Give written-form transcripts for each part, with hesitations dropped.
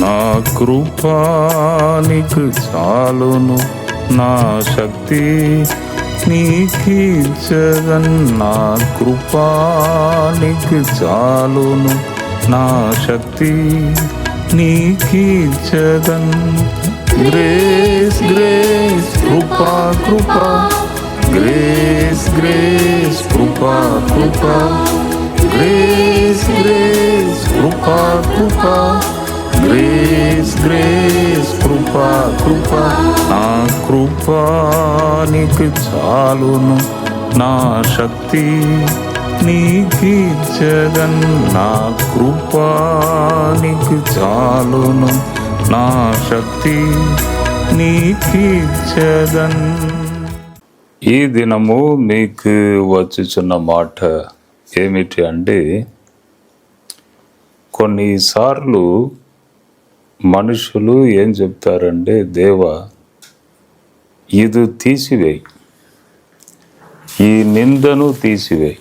నా కృపానికి చాలును, నా శక్తి నీకిచ్చదన్. నా కృపానికి చాలును, నా శక్తి నీకిచ్చదన్. గ్రేస్ గ్రేస్ కృపా కృపా, గ్రేస్ గ్రేస్ కృపా కృపా, గ్రేస్ గ్రేస్ కృపా కృపా, గ్రేస్ గ్రేస్ కృపా కృపా. నా కృపానికి చాలును, నా శక్తి నీకిచ్చదన్. నా కృపానికి చాలును, నా శక్తి నీకిచ్చదన్. ఈ దినము మీకు వచ్చుచున్న మాట ఏమిటి అంటే, కొన్నిసార్లు మనుషులు ఏం చెప్తారంటే, దేవా ఇది తీసివేయి, ఈ నిందను తీసివేయి,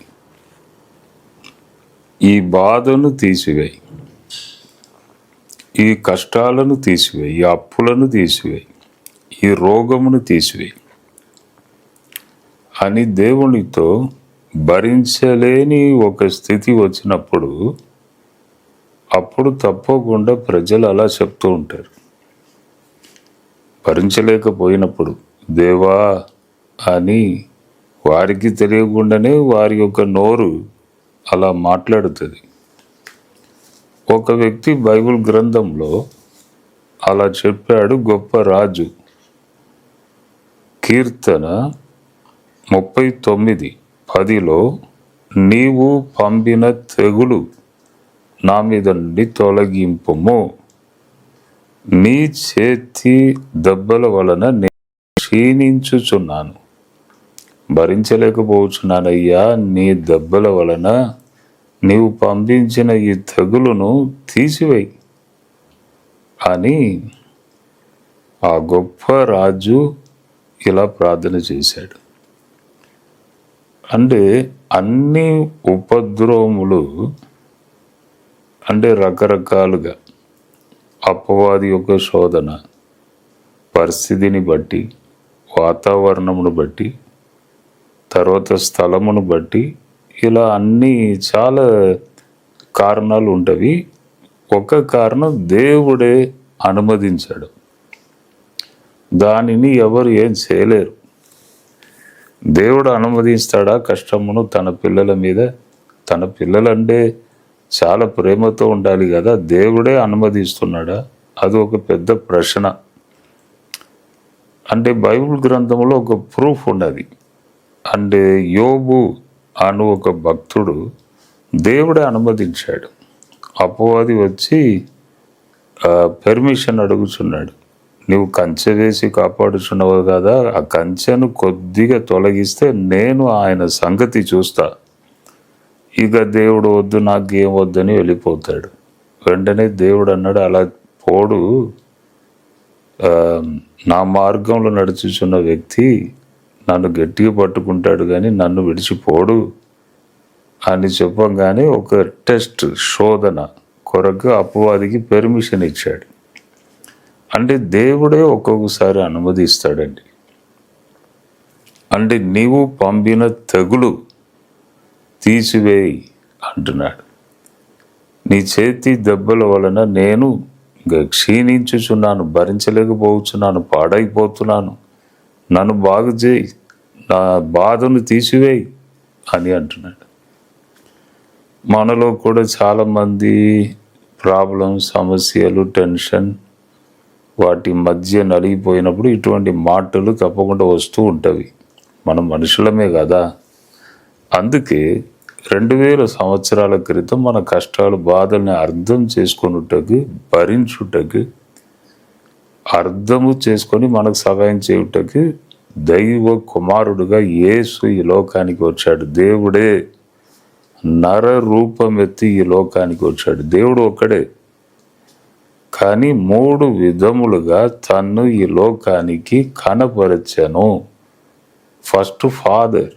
ఈ బాధను తీసివేయి, ఈ కష్టాలను తీసివేయి, ఈ అప్పులను తీసివేయి, ఈ రోగమును తీసివేయి అని దేవునితో భరించలేని ఒక స్థితి వచ్చినప్పుడు, అప్పుడు తప్పకుండా ప్రజలు అలా చెప్తూ ఉంటారు. భరించలేకపోయినప్పుడు దేవా అని వారికి తెలియకుండానే వారి యొక్క నోరు అలా మాట్లాడుతుంది. ఒక వ్యక్తి బైబిల్ గ్రంథంలో అలా చెప్పాడు, గొప్ప రాజు. కీర్తన 39:10 నీవు పంపిన తెగులు నా మీద నుండి తొలగింపుము, నీ చేతి దెబ్బల వలన నేను క్షీణించుచున్నాను. భరించలేకపోతున్నానయ్యా, నీ దెబ్బల వలన నీవు పంపించిన ఈ తెగులును తీసివేయి అని ఆ గొప్ప రాజు ఇలా ప్రార్థన చేశాడు. అంటే అన్ని ఉపద్రవములు అంటే రకరకాలుగా అపవాది యొక్క శోధన, పరిస్థితిని బట్టి, వాతావరణమును బట్టి, తర్వాత స్థలమును బట్టి, ఇలా అన్నీ చాలా కారణాలు ఉంటవి. ఒక కారణం దేవుడే అనుమతించాడు, దానిని ఎవరు ఏం చేయలేరు. దేవుడు అనుమతిస్తాడా కష్టమును తన పిల్లల మీద? తన పిల్లలంటే చాలా ప్రేమతో ఉండాలి కదా, దేవుడే అనుమతిస్తున్నాడా? అది ఒక పెద్ద ప్రశ్న. అంటే బైబిల్ గ్రంథంలో ఒక ప్రూఫ్ ఉన్నది. అంటే యోబు అను ఒక భక్తుడు దేవుడే అనుమతించాడు. అపవాది వచ్చి పెర్మిషన్ అడుగుచున్నాడు, నువ్వు కంచె వేసి కాపాడుచున్నావు కదా, ఆ కంచెను కొద్దిగా తొలగిస్తే నేను ఆయన సంగతి చూస్తా. ఇక దేవుడు వద్దు, నాకేం వద్దని వెళ్ళిపోతాడు. వెంటనే దేవుడు అన్నాడు, అలా పోడు, నా మార్గంలో నడుచుచున్న వ్యక్తి నన్ను గట్టిగా పట్టుకుంటాడు కానీ నన్ను విడిచిపోడు అని చెప్పగానే ఒక టెస్ట్, శోధన కొరకు అపవాదికి పెర్మిషన్ ఇచ్చాడు. అంటే దేవుడే ఒక్కొక్కసారి అనుమతిస్తాడండి. అంటే నీవు పంపిన తెగులు తీసివేయి అంటున్నాడు. నీ చేతి దెబ్బల వలన నేను క్షీణించుచున్నాను, భరించలేకపోతున్నాను, పాడైపోతున్నాను, నన్ను బాగు చేయి, నా బాధను తీసివేయి అని అంటున్నాడు. మనలో కూడా చాలామంది ప్రాబ్లమ్స్, సమస్యలు, టెన్షన్ వాటి మధ్య నలిగిపోయినప్పుడు ఇటువంటి మాటలు తప్పకుండా వస్తూ ఉంటవి. మనం మనుషులమే కదా. అందుకే 2000 సంవత్సరాల క్రితం మన కష్టాలు, బాధల్ని అర్థం చేసుకొనుటకు, భరించుటకు, అర్థము చేసుకొని మనకు సహాయం చేయుటకు దైవ కుమారుడుగా యేసు ఈ లోకానికి వచ్చాడు. దేవుడే నర రూపమెత్తి ఈ లోకానికి వచ్చాడు. దేవుడు ఒక్కడే, కానీ 3 విధములుగా తన్ను ఈ లోకానికి కనపరచెను. ఫస్ట్ ఫాదర్,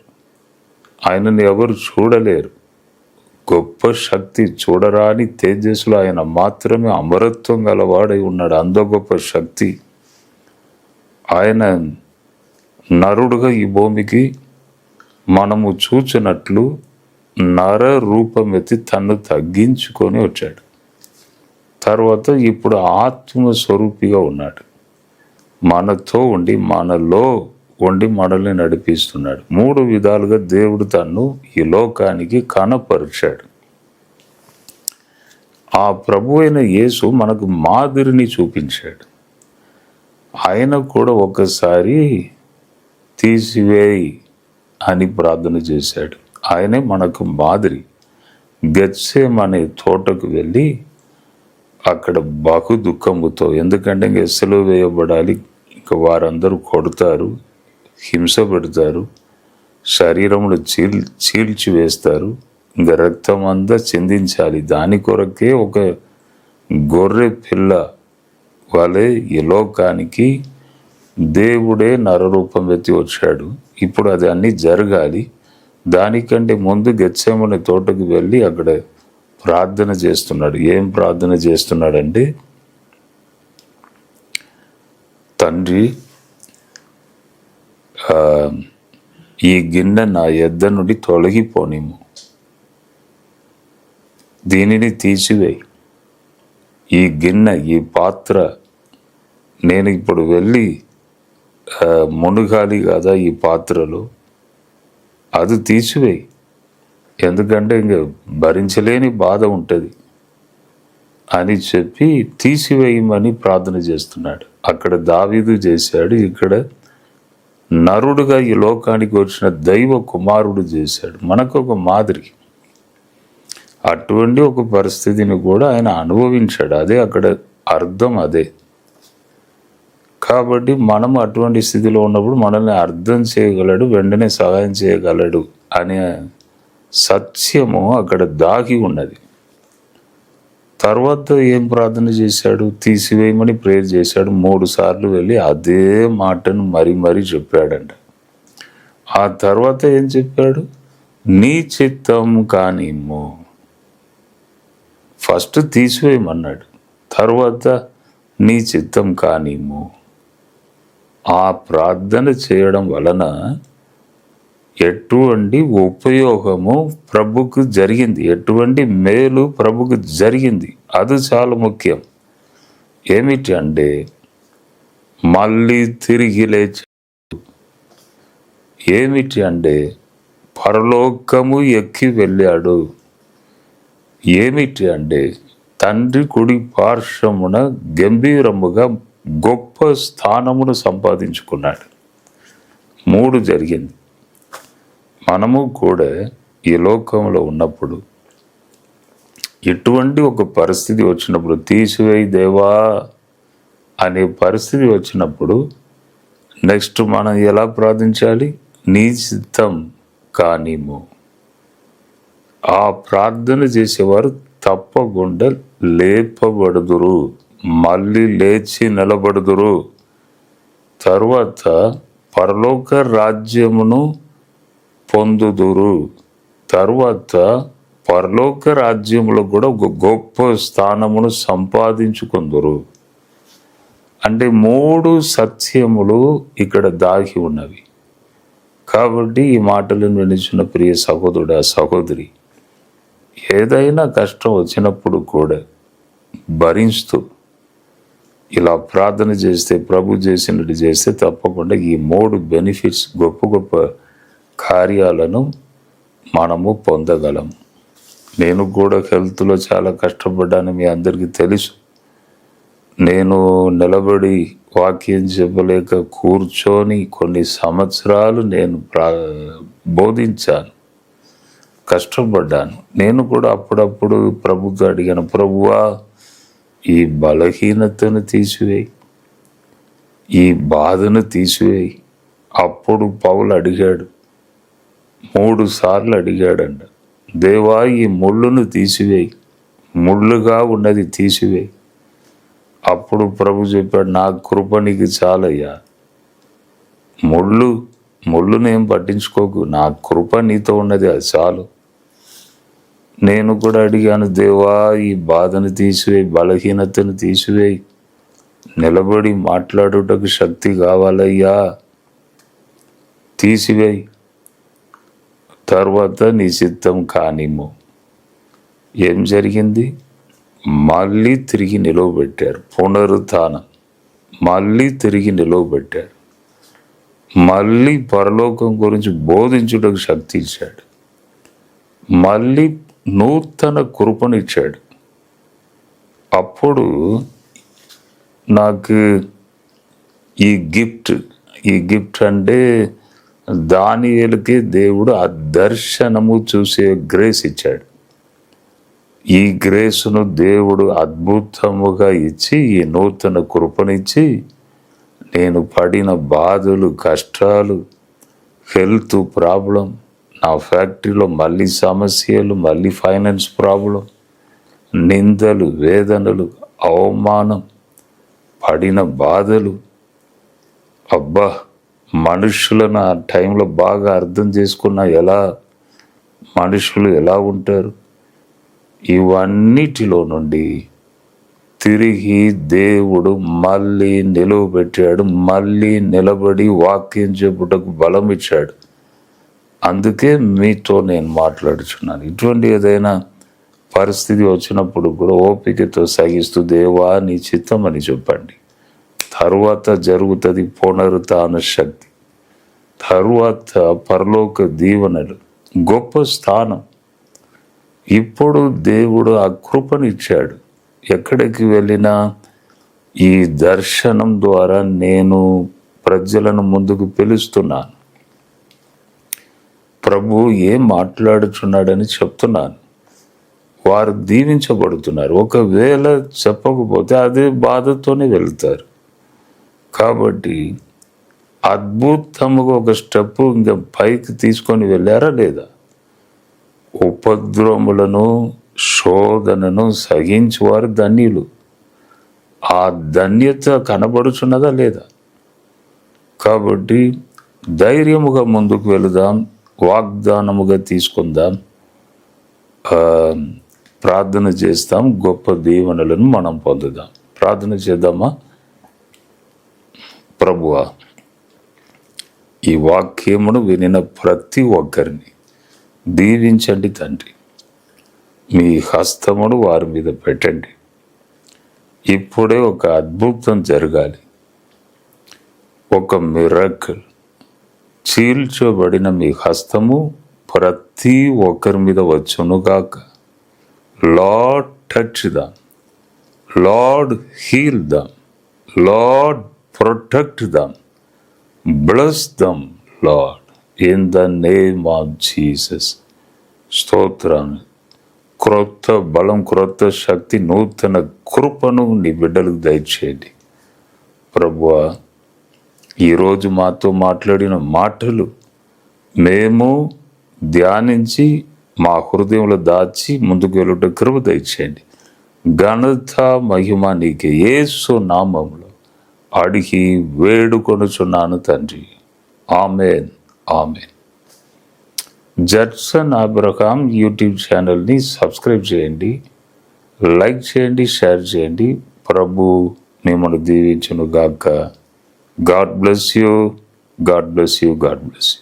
ఆయనను ఎవరు చూడలేరు. గొప్ప శక్తి, చూడరాని తేజస్సులో ఆయన మాత్రమే అమరత్వం గలవాడై ఉన్నాడు. అంత గొప్ప శక్తి. ఆయన నరుడుగా ఈ భూమికి మనము చూచినట్లు నర రూపమెత్తి తన్ను తగ్గించుకొని వచ్చాడు. తర్వాత ఇప్పుడు ఆత్మస్వరూపిగా ఉన్నాడు. మనతో ఉండి, మనలో ఉండి మనల్ని నడిపిస్తున్నాడు. 3 విధాలుగా దేవుడు తన్ను ఈ లోకానికి కనపరిచాడు. ఆ ప్రభు అయిన యేసు మనకు మాదిరిని చూపించాడు. ఆయన కూడా ఒకసారి తీసివేయి అని ప్రార్థన చేశాడు. ఆయనే మనకు మాదిరి. గెత్సేమనే తోటకు వెళ్ళి అక్కడ బహు దుఃఖముతో, ఎందుకంటే ఇంక సిలువ వేయబడాలి, ఇంక వారందరూ కొడతారు, హింస పెడతారు, శరీరములు చీల్చి వేస్తారు, ఇంకా రక్తం అంతా చిందించాలి. దాని కొరకే ఒక గొర్రె పిల్ల వలె ఈ లోకానికి దేవుడే నరరూపం ఎత్తి వచ్చాడు. ఇప్పుడు అది అన్నీ జరగాలి. దానికంటే ముందు గెత్సేమనే తోటకు వెళ్ళి అక్కడ ప్రార్థన చేస్తున్నాడు. ఏం ప్రార్థన చేస్తున్నాడంటే, తండ్రి, ఈ గిన్నె నా యొద్ద నుండి తొలగిపోనిము, దీనిని తీసివేయి. ఈ గిన్నె, ఈ పాత్ర, నేను ఇప్పుడు వెళ్ళి మునుగాలి కదా ఈ పాత్రలో, అది తీసివేయి. ఎందుకంటే ఇంక భరించలేని బాధ ఉంటుంది అని చెప్పి తీసివేయమని ప్రార్థన చేస్తున్నాడు. అక్కడ దావీదు చేశాడు, ఇక్కడ నరుడుగా ఈ లోకానికి వచ్చిన దైవ కుమారుడు చేశాడు. మనకు ఒక మాదిరి. అటువంటి ఒక పరిస్థితిని కూడా ఆయన అనుభవించాడు. అదే అక్కడ అర్థం అదే. కాబట్టి మనం అటువంటి స్థితిలో ఉన్నప్పుడు మనల్ని అర్థం చేయగలడు, వెంటనే సహాయం చేయగలడు అనే సత్యము అక్కడ దాగి ఉన్నది. తర్వాత ఏం ప్రార్థన చేశాడు? తీసివేయమని ప్రేయర్ చేశాడు. 3 సార్లు వెళ్ళి అదే మాటను మరీ చెప్పాడంట. ఆ తర్వాత ఏం చెప్పాడు? నీ చిత్తం కానిమ్ము. ఫస్ట్ తీసివేయమన్నాడు, తర్వాత నీ చిత్తం కానిమ్ము. ఆ ప్రార్థన చేయడం వలన ఎటువంటి ఉపయోగము ప్రభుకు జరిగింది, ఎటువంటి మేలు ప్రభుకు జరిగింది, అది చాలా ముఖ్యం. ఏమిటి అంటే, మళ్ళీ తిరిగి లేచి, ఏమిటి అంటే పరలోకము ఎక్కి వెళ్ళాడు. ఏమిటి అంటే తండ్రి కుడి పార్శ్వమున గంభీరముగా గొప్ప స్థానమును సంపాదించుకున్నాడు. 3 జరిగింది. మనము కూడా ఈ లోకంలో ఉన్నప్పుడు ఎటువంటి ఒక పరిస్థితి వచ్చినప్పుడు, తీసివేయి దేవా అనే పరిస్థితి వచ్చినప్పుడు నెక్స్ట్ మనం ఎలా ప్రార్థించాలి? నీ చిత్తం కానిమ్ము. ఆ ప్రార్థన చేసేవారు తప్పకుండా లేపబడుదురు, మళ్ళీ లేచి నిలబడుదురు. తరువాత పరలోక రాజ్యమును పొందుదురు. తరువాత పరలోక రాజ్యములో కూడా ఒక గొప్ప స్థానమును సంపాదించుకుందురు. అంటే 3 సత్యములు ఇక్కడ దాగి ఉన్నవి. కాబట్టి ఈ మాటలను వినిచిన ప్రియ సహోదరుడా, సహోదరి, ఏదైనా కష్టం వచ్చినప్పుడు కూడా భరిస్తూ ఇలా ప్రార్థన చేస్తే, ప్రభు చేసినట్టు చేస్తే తప్పకుండా ఈ 3 బెనిఫిట్స్, గొప్ప గొప్ప కార్యాలను మనము పొందగలం. నేను కూడా హెల్త్లో చాలా కష్టపడ్డాను, మీ అందరికీ తెలుసు. నేను నిలబడి వాక్యం చెప్పలేక కూర్చొని కొన్ని సంవత్సరాలు నేను బోధించాను, కష్టపడ్డాను. నేను కూడా అప్పుడప్పుడు ప్రభుతో అడిగాను, ప్రభువా ఈ బలహీనతను తీసివేయి, ఈ బాధను తీసివేయి. అప్పుడు పౌలు అడిగాడు, 3 సార్లు అడిగాడంట, దేవా ఈ ముళ్ళును తీసివేయి, ముళ్ళుగా ఉన్నది తీసివేయి. అప్పుడు ప్రభు చెప్పాడు, నా కృప నీకు చాలయ్యా, ముళ్ళునేం పట్టించుకోకు, నా కృప నీతో ఉన్నది, అది చాలు. నేను కూడా అడిగాను, దేవా ఈ బాధను తీసివేయి, బలహీనతను తీసివేయి, నిలబడి మాట్లాడుటకు శక్తి కావాలయ్యా, తీసివేయి, తర్వాత నీ చిత్తం కానిమ్ము. ఏం జరిగింది? మళ్ళీ తిరిగి నిలవబెట్టారు. పునరుత్థానం. మళ్ళీ తిరిగి నిలవబెట్టాడు. మళ్ళీ పరలోకం గురించి బోధించుటకు శక్తి ఇచ్చాడు. మళ్ళీ నూతన కృపనిచ్చాడు. అప్పుడు నాకు ఈ గిఫ్ట్ అంటే దానియేలుకి దేవుడు ఆ దర్శనము చూసే గ్రేస్ ఇచ్చాడు. ఈ గ్రేసును దేవుడు అద్భుతముగా ఇచ్చి, ఈ నూతన కృపనిచ్చి, నేను పడిన బాధలు, కష్టాలు, హెల్త్ ప్రాబ్లం, నా ఫ్యాక్టరీలో మళ్ళీ సమస్యలు, మళ్ళీ ఫైనాన్స్ ప్రాబ్లం, నిందలు, వేదనలు, అవమానం, పడిన బాధలు, అబ్బా మనుషులను ఆ టైంలో బాగా అర్థం చేసుకున్నా, మనుషులు ఎలా ఉంటారు, ఇవన్నిటిలో నుండి తిరిగి దేవుడు మళ్ళీ నిలువబెట్టాడు. మళ్ళీ నిలబడి వాక్యం చెప్పుటకు బలం ఇచ్చాడు. అందుకే మీతో నేను మాట్లాడుచున్నాను. ఇటువంటి ఏదైనా పరిస్థితి వచ్చినప్పుడు కూడా ఓపికతో సహిస్తూ, దేవా నీ చిత్తం అని చెప్పండి. తరువాత జరుగుతుంది పునరుత్థాన శక్తి, తరువాత పరలోక దీవెనలు, గొప్ప స్థానం. ఇప్పుడు దేవుడు ఆ కృపనిచ్చాడు. ఎక్కడికి వెళ్ళినా ఈ దర్శనం ద్వారా నేను ప్రజలను ముందుకు పిలుస్తున్నాను. ప్రభు ఏం మాట్లాడుచున్నాడని చెప్తున్నాను. వారు దీవించబడుతున్నారు. ఒకవేళ చెప్పకపోతే అదే బాధతోనే వెళ్తారు. కాబట్టి అద్భుతముగా ఒక స్టెప్ ఇంకా పైకి తీసుకొని వెళ్ళారా లేదా? ఉపద్రవములను, శోధనను సహించువారు ధన్యులు. ఆ ధన్యత కనబడుచున్నదా లేదా? కాబట్టి ధైర్యముగా ముందుకు వెళుదాం, వాగ్దానముగా తీసుకుందాం, ప్రార్థన చేస్తాం, గొప్ప దీవెనలను మనం పొందుదాం. ప్రార్థన చేద్దామా? ప్రభువా, ఈ వాక్యమును వినిన ప్రతి ఒక్కరిని దీవించండి తండ్రి. మీ హస్తమును వారి మీద పెట్టండి. ఇప్పుడే ఒక అద్భుతం జరగాలి. ఒక మిరకల్, చీల్చబడిన మీ హస్తము ప్రతి ఒక్కరి మీద వచ్చునుగాక. Lord touch them, Lord heal them, Lord protect them, bless them Lord in the name of Jesus. స్తోత్రం. క్రొత్త బలం, క్రొత్త శక్తి, నూతన కృపను నీ బిడ్డలకు దయచేయండి. ప్రభువా, ఈరోజు మాతో మాట్లాడిన మాటలు మేము ధ్యానించి మా హృదయంలో దాచి ముందుకు వెళ్ళుట కృప దయచేయండి. ఘనత మహిమ నీకే యేసు నామములో అడిగి వేడుకొనుచున్నాను తండ్రి. Amen, amen. Judson Abraham YouTube ఛానల్ని సబ్స్క్రైబ్ చేయండి, లైక్ చేయండి, షేర్ చేయండి. ప్రభు మిమ్మల్ని దీవించును గాక. God bless you, God bless you, God bless you.